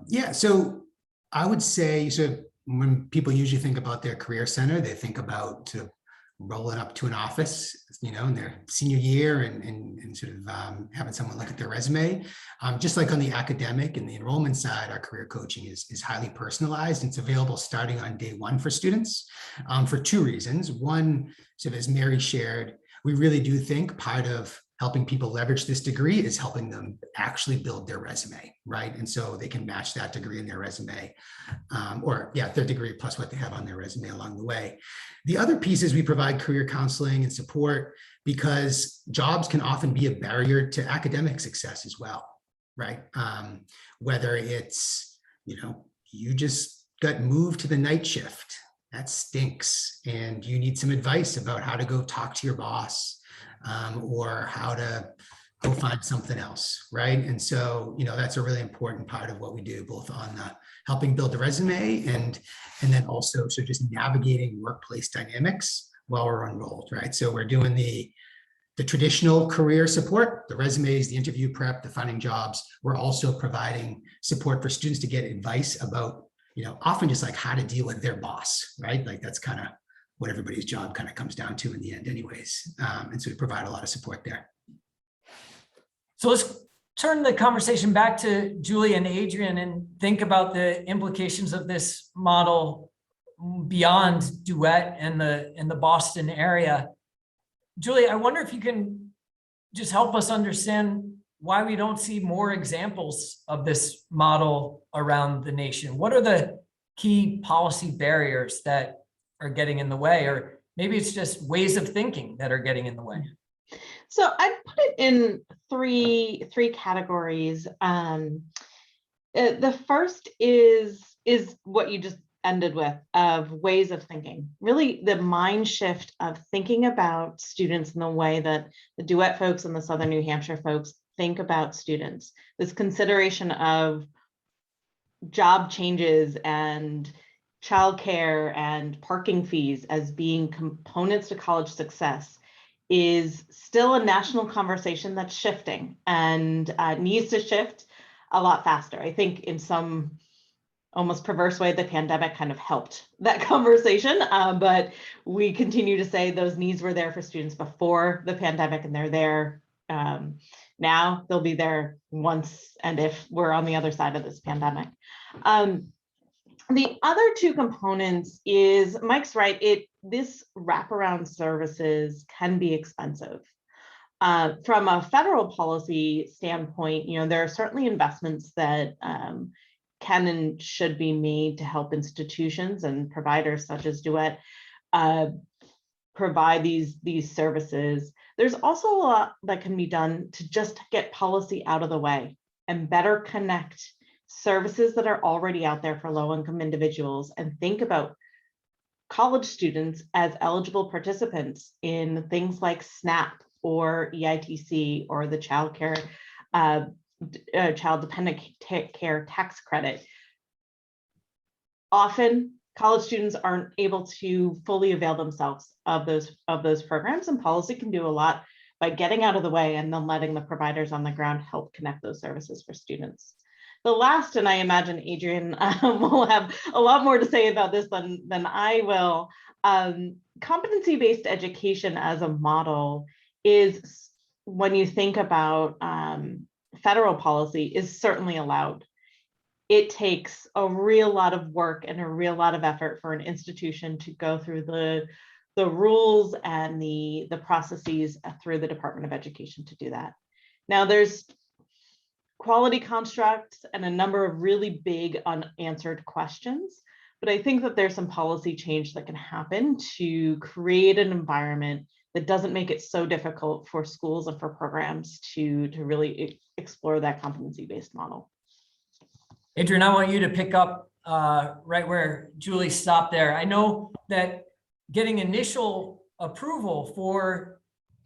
Yeah, so I would say, so when people usually think about their career center, they think about sort of rolling up to an office, in their senior year and sort of having someone look at their resume. Just like on the academic and the enrollment side, our career coaching is highly personalized. It's available starting on day one for students for two reasons. One, sort of as Mary shared, we really do think part of helping people leverage this degree is helping them actually build their resume, right? And so they can match that degree in their resume, their degree plus what they have on their resume along the way. The other piece is we provide career counseling and support because jobs can often be a barrier to academic success as well, right? Whether it's, you just got moved to the night shift, that stinks, and you need some advice about how to go talk to your boss, or how to go find something else, right? And so, that's a really important part of what we do, both on helping build the resume and then also so just navigating workplace dynamics while we're enrolled, right? So we're doing the traditional career support, the resumes, the interview prep, the finding jobs. We're also providing support for students to get advice about, often just like how to deal with their boss, right? Like that's kind of what everybody's job kind of comes down to in the end anyways. And so we provide a lot of support there. So let's turn the conversation back to Julie and Adrian and think about the implications of this model beyond Duet and the Boston area. Julie, I wonder if you can just help us understand why we don't see more examples of this model around the nation. What are the key policy barriers that are getting in the way, or maybe it's just ways of thinking that are getting in the way? So I'd put it in three categories. The first is what you just ended with, of ways of thinking. Really the mind shift of thinking about students in the way that the Duet folks and the Southern New Hampshire folks think about students. This consideration of job changes and childcare and parking fees as being components to college success is still a national conversation that's shifting and needs to shift a lot faster. I think in some almost perverse way, the pandemic kind of helped that conversation, but we continue to say those needs were there for students before the pandemic, and they're there now. They'll be there once and if we're on the other side of this pandemic. The other two components is, Mike's right, this wraparound services can be expensive. From a federal policy standpoint, there are certainly investments that can and should be made to help institutions and providers such as Duet provide these services. There's also a lot that can be done to just get policy out of the way and better connect services that are already out there for low-income individuals, and think about college students as eligible participants in things like SNAP or EITC or the child dependent care tax credit. Often college students aren't able to fully avail themselves of those programs, and policy can do a lot by getting out of the way and then letting the providers on the ground help connect those services for students. The last, and I imagine Adrian will have a lot more to say about this than I will, competency-based education as a model is, when you think about federal policy, is certainly allowed. It takes a real lot of work and a real lot of effort for an institution to go through the rules and the processes through the Department of Education to do that. Now, there's quality constructs and a number of really big unanswered questions, but I think that there's some policy change that can happen to create an environment that doesn't make it so difficult for schools and for programs to really explore that competency-based model. Adrian, I want you to pick up right where Julie stopped there. I know that getting initial approval for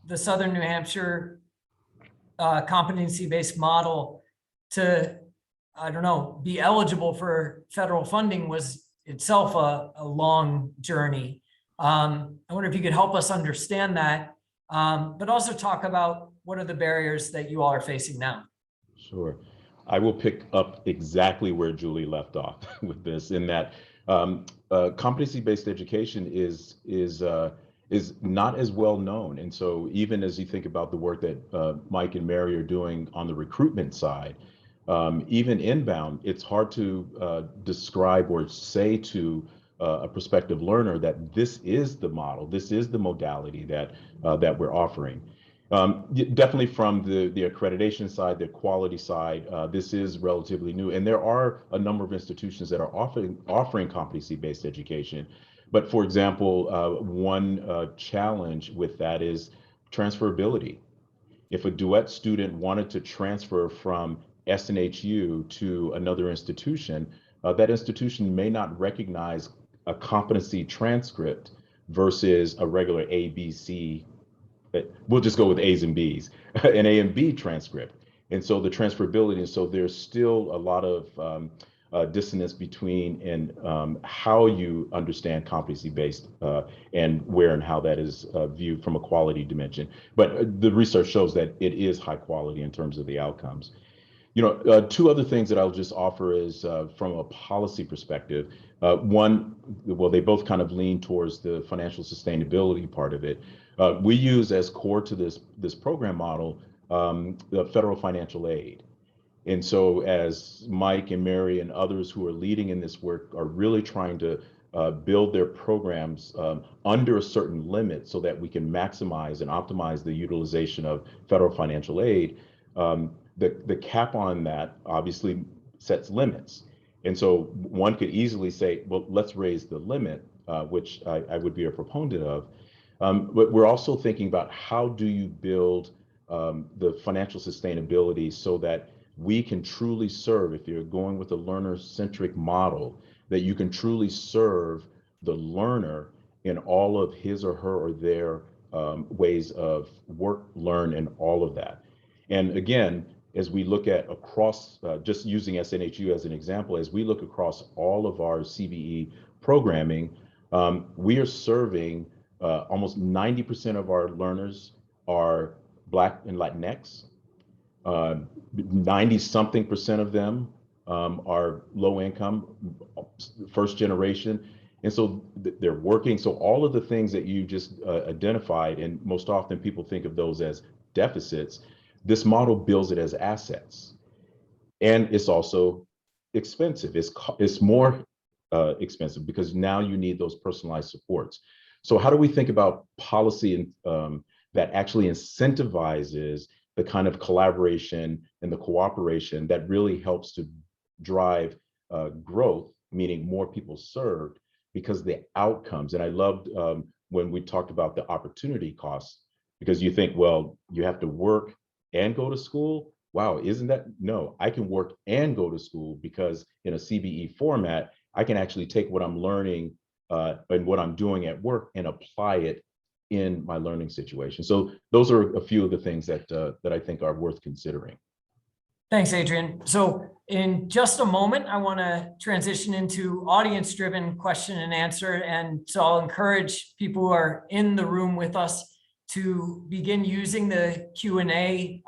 the Southern New Hampshire competency-based model to, I don't know, be eligible for federal funding was itself a long journey. I wonder if you could help us understand that, but also talk about what are the barriers that you all are facing now. Sure. I will pick up exactly where Julie left off with this, in that competency-based education is not as well known. And so even as you think about the work that Mike and Mary are doing on the recruitment side, even inbound, it's hard to describe or say to a prospective learner that this is the model, this is the modality that we're offering. Definitely from the accreditation side, the quality side, this is relatively new, and there are a number of institutions that are offering competency-based education. But for example, one challenge with that is transferability. If a Duet student wanted to transfer from SNHU to another institution, that institution may not recognize a competency transcript versus a regular A, B, C. We'll just go with A's and B's, an A and B transcript. And so the transferability, and so there's still a lot of dissonance between how you understand competency-based and where and how that is viewed from a quality dimension. But the research shows that it is high quality in terms of the outcomes. Two other things that I'll just offer is from a policy perspective. One, well, they both kind of lean towards the financial sustainability part of it. We use as core to this program model the federal financial aid. And so as Mike and Mary and others who are leading in this work are really trying to build their programs under a certain limit so that we can maximize and optimize the utilization of federal financial aid, the cap on that obviously sets limits. And so one could easily say, well, let's raise the limit, which I would be a proponent of. But we're also thinking about how do you build the financial sustainability so that we can truly serve, if you're going with a learner-centric model, that you can truly serve the learner in all of his or her or their ways of work, learn, and all of that. And again, as we look at across, just using SNHU as an example, as we look across all of our CBE programming, we are serving almost 90% of our learners are Black and Latinx. 90-something% of them are low income, first generation. And so they're working. So all of the things that you just identified, and most often people think of those as deficits, this model bills it as assets. And it's also expensive. It's more expensive because now you need those personalized supports. So how do we think about policy and that actually incentivizes the kind of collaboration and the cooperation that really helps to drive growth, meaning more people served, because the outcomes, and I loved when we talked about the opportunity costs, because you think, well, you have to work and go to school. Wow, isn't that? No, I can work and go to school, because in a CBE format, I can actually take what I'm learning and what I'm doing at work and apply it in my learning situation. So those are a few of the things that that I think are worth considering. Thanks, Adrian. So in just a moment, I want to transition into audience-driven question and answer. And so I'll encourage people who are in the room with us to begin using the Q&A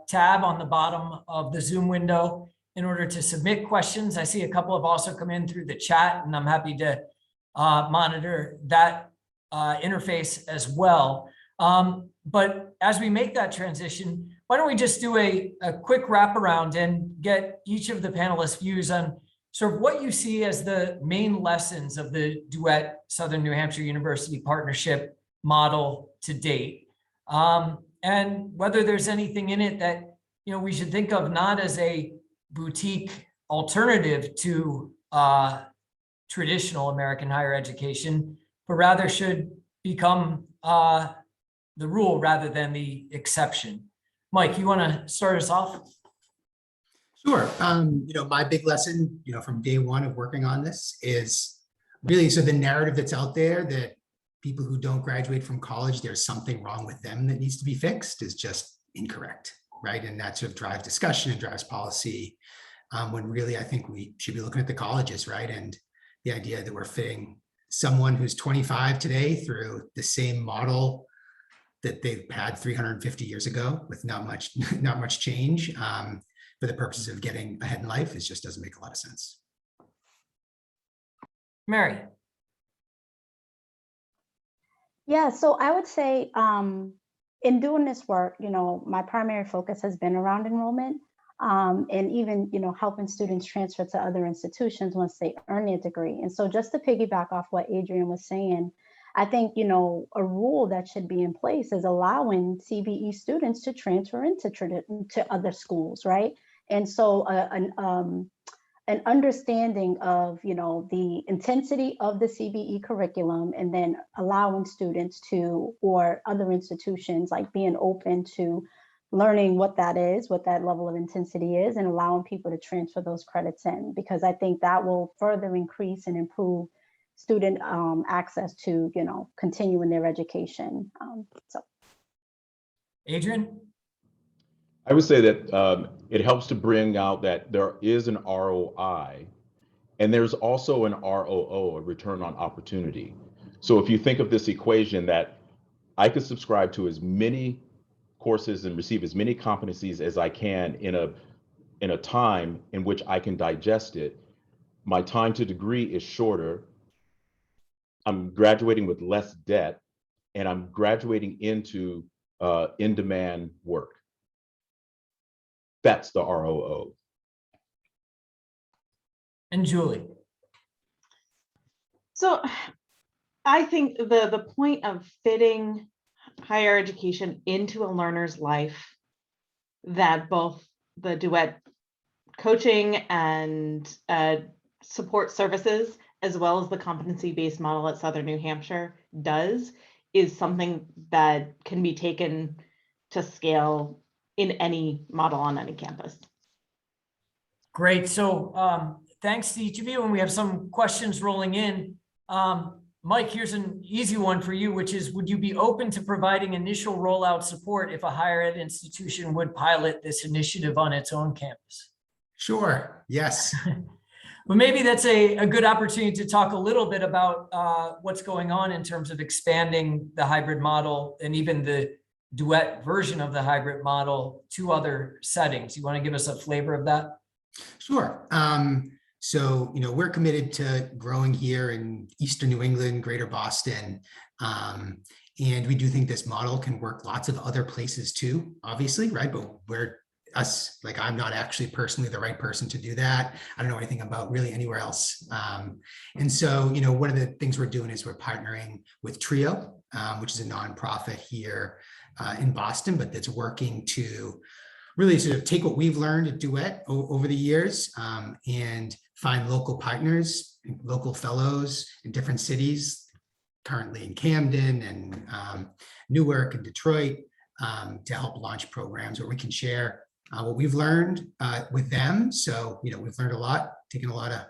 tab on the bottom of the Zoom window in order to submit questions. I see a couple have also come in through the chat, and I'm happy to monitor that interface as well. But as we make that transition, why don't we just do a quick wraparound and get each of the panelists' views on sort of what you see as the main lessons of the Duet Southern New Hampshire University partnership model to date, and whether there's anything in it that we should think of not as a boutique alternative to traditional American higher education, but rather should become the rule rather than the exception. Mike, you want to start us off? Sure. My big lesson, from day one of working on this is really, so the narrative that's out there that people who don't graduate from college, there's something wrong with them that needs to be fixed, is just incorrect, right? And that sort of drives discussion and drives policy, when really I think we should be looking at the colleges, right? And the idea that we're fitting someone who's 25 today through the same model that they've had 350 years ago with not much change for the purposes of getting ahead in life, it just doesn't make a lot of sense. Mary. Yeah, so I would say in doing this work, my primary focus has been around enrollment, and even, helping students transfer to other institutions once they earn their degree. And so just to piggyback off what Adrian was saying, I think, a rule that should be in place is allowing CBE students to transfer to other schools, right? And so an understanding of, the intensity of the CBE curriculum, and then allowing students to, or other institutions, like being open to learning what that is, what that level of intensity is, and allowing people to transfer those credits in, because I think that will further increase and improve student access to, continuing their education. So, Adrian? I would say that it helps to bring out that there is an ROI, and there's also an ROO, a return on opportunity. So if you think of this equation that I could subscribe to as many courses and receive as many competencies as I can in a time in which I can digest it, my time to degree is shorter. I'm graduating with less debt, and I'm graduating into in-demand work. That's the ROO. And Julie. So I think the point of fitting higher education into a learner's life, that both the Duet coaching and support services, as well as the competency-based model at Southern New Hampshire does, is something that can be taken to scale in any model on any campus. Great. So thanks to each of you. And we have some questions rolling in. Mike, here's an easy one for you, which is, would you be open to providing initial rollout support if a higher ed institution would pilot this initiative on its own campus? Sure. Yes. Well, maybe that's a good opportunity to talk a little bit about what's going on in terms of expanding the hybrid model and even the Duet version of the hybrid model to other settings. You want to give us a flavor of that? Sure. So, we're committed to growing here in Eastern New England, Greater Boston. And we do think this model can work lots of other places too, obviously, right? But I'm not actually personally the right person to do that. I don't know anything about really anywhere else. And so, one of the things we're doing is we're partnering with TRIO, which is a nonprofit here in Boston, but that's working to really sort of take what we've learned at Duet over the years and find local partners, local fellows in different cities, currently in Camden and Newark and Detroit, to help launch programs where we can share what we've learned with them. So, we've learned a lot, taken a lot of,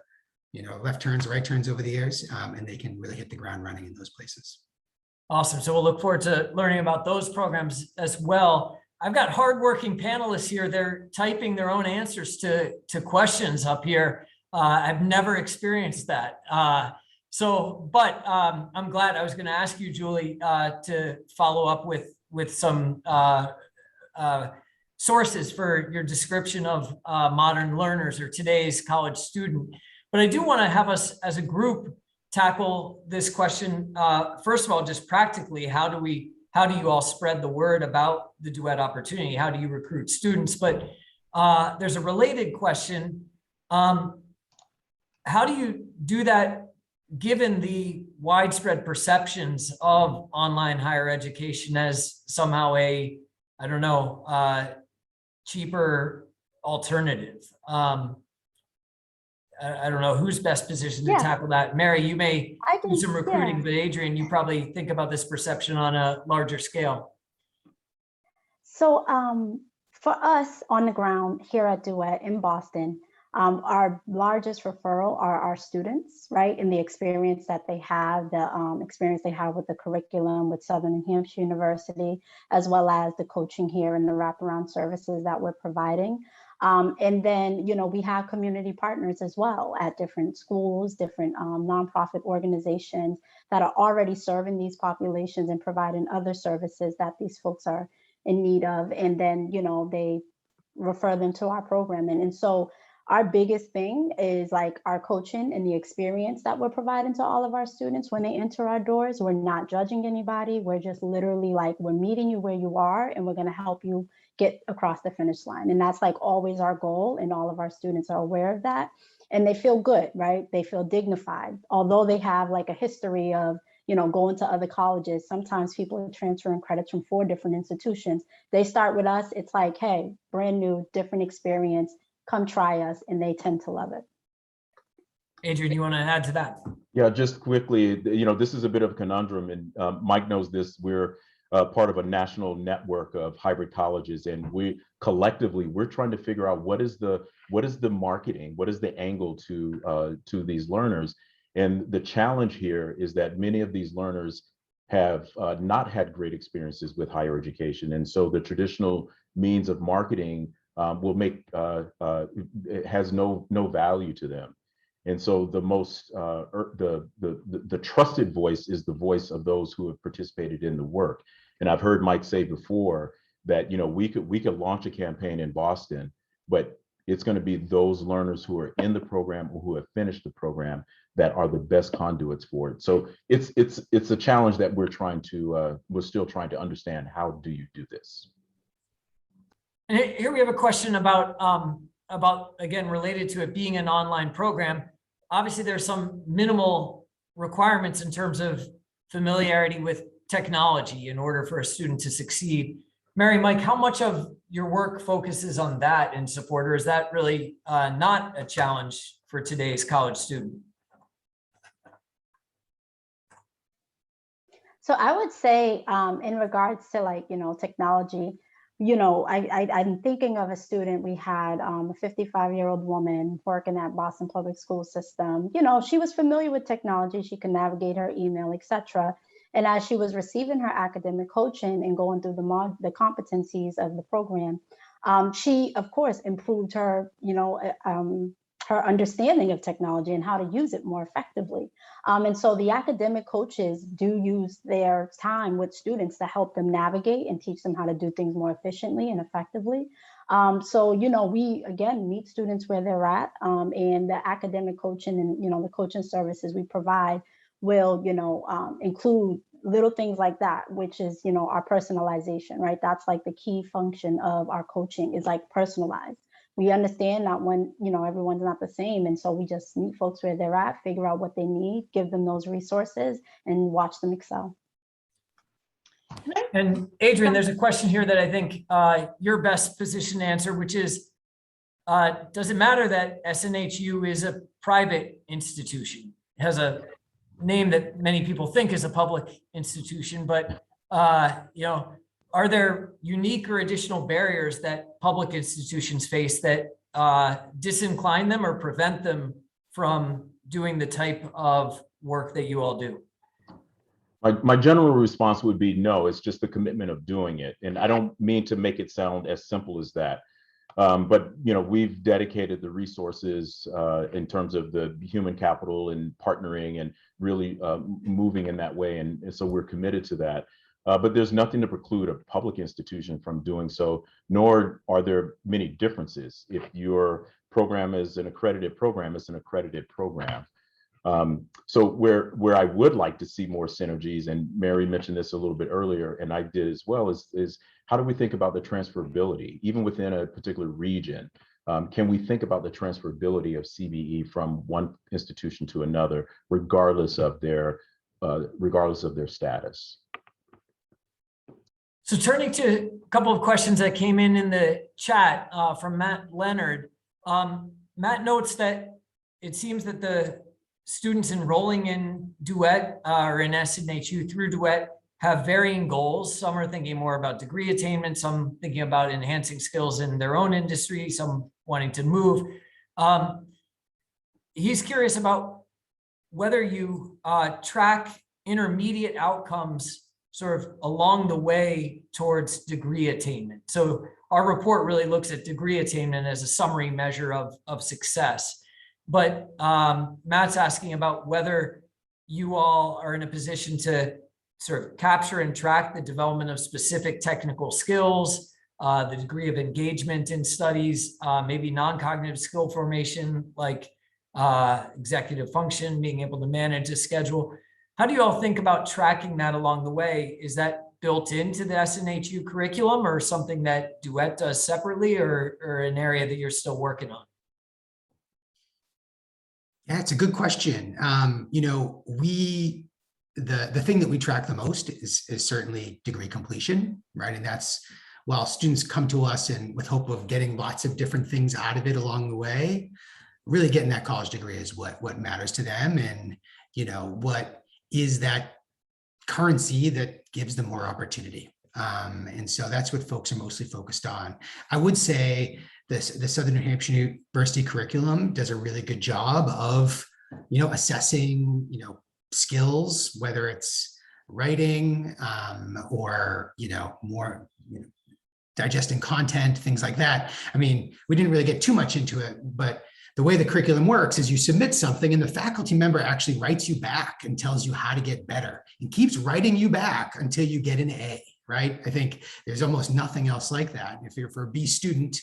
left turns, right turns over the years, and they can really hit the ground running in those places. Awesome. So we'll look forward to learning about those programs as well. I've got hardworking panelists here. They're typing their own answers to questions up here. I've never experienced that. But I'm glad. I was going to ask you, Julie, to follow up with some sources for your description of modern learners or today's college student. But I do want to have us as a group tackle this question. First of all, just practically, how do you all spread the word about the Duet opportunity? How do you recruit students? But there's a related question. How do you do that given the widespread perceptions of online higher education as somehow a, I don't know, cheaper alternative? I don't know who's best positioned to tackle that. Mary, you may do some recruiting, but Adrian, you probably think about this perception on a larger scale. So for us on the ground here at Duet in Boston, our largest referral are our students, right? And the experience that they have, the experience they have with the curriculum with Southern New Hampshire University, as well as the coaching here and the wraparound services that we're providing. And then, we have community partners as well at different schools, different nonprofit organizations that are already serving these populations and providing other services that these folks are in need of. And then, they refer them to our programming. And so our biggest thing is like our coaching and the experience that we're providing to all of our students when they enter our doors. We're not judging anybody. We're just literally like, we're meeting you where you are, and we're going to help you get across the finish line. And that's like always our goal. And all of our students are aware of that. And they feel good, right? They feel dignified. Although they have like a history of, going to other colleges. Sometimes people are transferring credits from 4 different institutions. They start with us. It's like, hey, brand new, different experience. Come try us. And they tend to love it. Adrian, you want to add to that? Yeah, just quickly, this is a bit of a conundrum, and Mike knows this. We're part of a national network of hybrid colleges, and we're trying to figure out what is the marketing, what is the angle to these learners. And the challenge here is that many of these learners have not had great experiences with higher education, and so the traditional means of marketing will make has no value to them. And so the most the trusted voice is the voice of those who have participated in the work. And I've heard Mike say before that we could launch a campaign in Boston, but it's going to be those learners who are in the program or who have finished the program that are the best conduits for it. So it's a challenge that we're still trying to understand. How do you do this? And here we have a question about again, related to it being an online program. Obviously, there's some minimal requirements in terms of familiarity with technology in order for a student to succeed. Mary, Mike, how much of your work focuses on that in support, or is that really not a challenge for today's college student? So I would say in regards to technology, I'm thinking of a student. We had a 55-year-old woman working at Boston Public School System. She was familiar with technology. She could navigate her email, etc. And as she was receiving her academic coaching and going through the competencies of the program, she, of course, improved her, her understanding of technology and how to use it more effectively. And so the academic coaches do use their time with students to help them navigate and teach them how to do things more efficiently and effectively. So, we, again, meet students where they're at, and the academic coaching and, the coaching services we provide will, include little things like that, which is, our personalization, right? That's like the key function of our coaching is like personalized. We understand that when, everyone's not the same. And so we just meet folks where they're at, figure out what they need, give them those resources and watch them excel. And Adrian, there's a question here that I think you're best positioned to answer, which is, does it matter that SNHU is a private institution? It has a name that many people think is a public institution, but are there unique or additional barriers that public institutions face that disincline them or prevent them from doing the type of work that you all do? My general response would be no, it's just the commitment of doing it. And I don't mean to make it sound as simple as that. But we've dedicated the resources in terms of the human capital and partnering and really moving in that way. And so we're committed to that. But there's nothing to preclude a public institution from doing so, nor are there many differences. If your program is an accredited program, it's an accredited program. So where I would like to see more synergies, and Mary mentioned this a little bit earlier, and I did as well, is how do we think about the transferability, even within a particular region? Can we think about the transferability of CBE from one institution to another, regardless of their status? So turning to a couple of questions that came in the chat from Matt Leonard. Matt notes that it seems that the students enrolling in Duet or in SNHU through Duet have varying goals. Some are thinking more about degree attainment, some thinking about enhancing skills in their own industry, some wanting to move. He's curious about whether you track intermediate outcomes sort of along the way towards degree attainment. So our report really looks at degree attainment as a summary measure of success. But Matt's asking about whether you all are in a position to sort of capture and track the development of specific technical skills, the degree of engagement in studies, maybe non-cognitive skill formation like executive function, being able to manage a schedule. How do you all think about tracking that along the way? Is that built into the SNHU curriculum or something that Duet does separately, or an area that you're still working on? Yeah, it's a good question. The thing that we track the most is certainly degree completion, right? And that's while students come to us and with hope of getting lots of different things out of it along the way, really getting that college degree is what matters to them. And, what is that currency that gives them more opportunity. And so that's what folks are mostly focused on. I would say the Southern New Hampshire University curriculum does a really good job of, assessing, skills, whether it's writing or, more, digesting content, things like that. I mean, we didn't really get too much into it, but the way the curriculum works is you submit something and the faculty member actually writes you back and tells you how to get better and keeps writing you back until you get an A, right? I think there's almost nothing else like that. If you're for a B student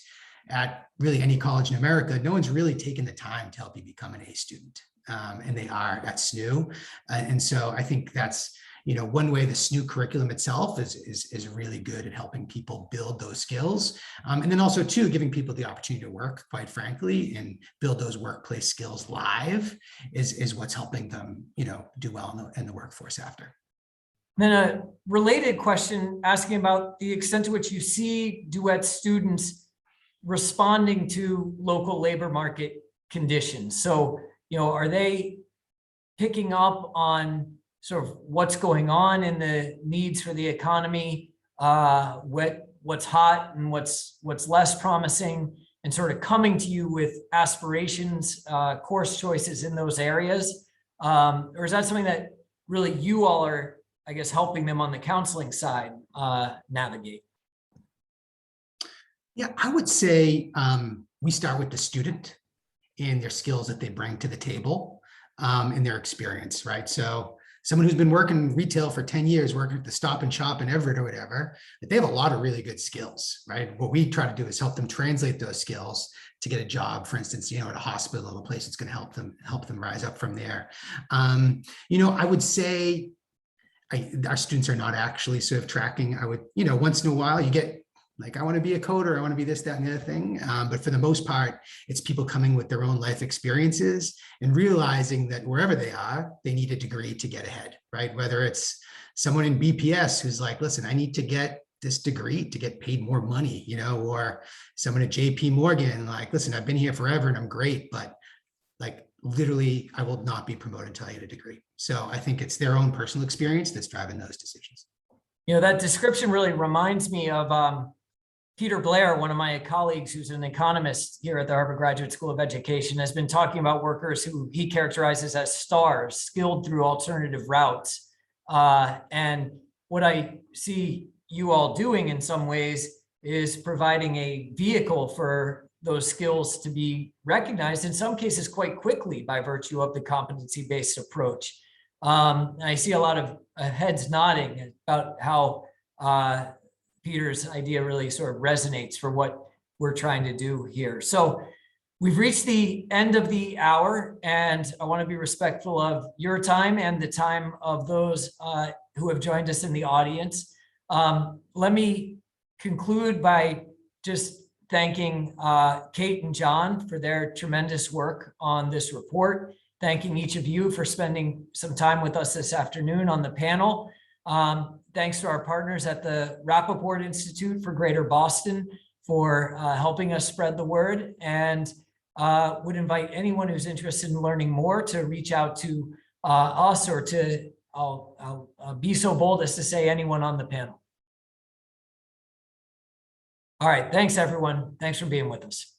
at really any college in America, no one's really taken the time to help you become an A student. And they are at SNU. And so I think that's, one way the SNU curriculum itself is really good at helping people build those skills. And then also too, giving people the opportunity to work, quite frankly, and build those workplace skills live is what's helping them, do well in the workforce after. Then a related question asking about the extent to which you see Duet students responding to local labor market conditions. So, are they picking up on sort of what's going on in the needs for the economy, what's hot and what's less promising, and sort of coming to you with aspirations, course choices in those areas? Or is that something that really you all are, I guess, helping them on the counseling side navigate? Yeah, I would say we start with the student and their skills that they bring to the table and their experience, right? So someone who's been working retail for 10 years, working at the Stop and Shop in Everett or whatever, but they have a lot of really good skills, right? What we try to do is help them translate those skills to get a job, for instance, at a hospital or a place that's going to help them rise up from there. I would say our students are not actually sort of tracking. I would, once in a while you get like, I want to be a coder, I want to be this, that, and the other thing. But for the most part, it's people coming with their own life experiences and realizing that wherever they are, they need a degree to get ahead, right? Whether it's someone in BPS who's like, listen, I need to get this degree to get paid more money, you know, or someone at JP Morgan, like, listen, I've been here forever and I'm great, but like literally I will not be promoted until I get a degree. So I think it's their own personal experience that's driving those decisions. You know, that description really reminds me of Peter Blair, one of my colleagues who's an economist here at the Harvard Graduate School of Education, has been talking about workers who he characterizes as stars, skilled through alternative routes. And what I see you all doing in some ways is providing a vehicle for those skills to be recognized, in some cases quite quickly, by virtue of the competency-based approach. I see a lot of heads nodding about how Peter's idea really sort of resonates for what we're trying to do here. So we've reached the end of the hour, and I want to be respectful of your time and the time of those who have joined us in the audience. Let me conclude by just thanking Kate and John for their tremendous work on this report, thanking each of you for spending some time with us this afternoon on the panel. Thanks to our partners at the Rappaport Institute for Greater Boston for helping us spread the word, and would invite anyone who's interested in learning more to reach out to us, or to, I'll be so bold as to say, anyone on the panel. All right, thanks everyone. Thanks for being with us.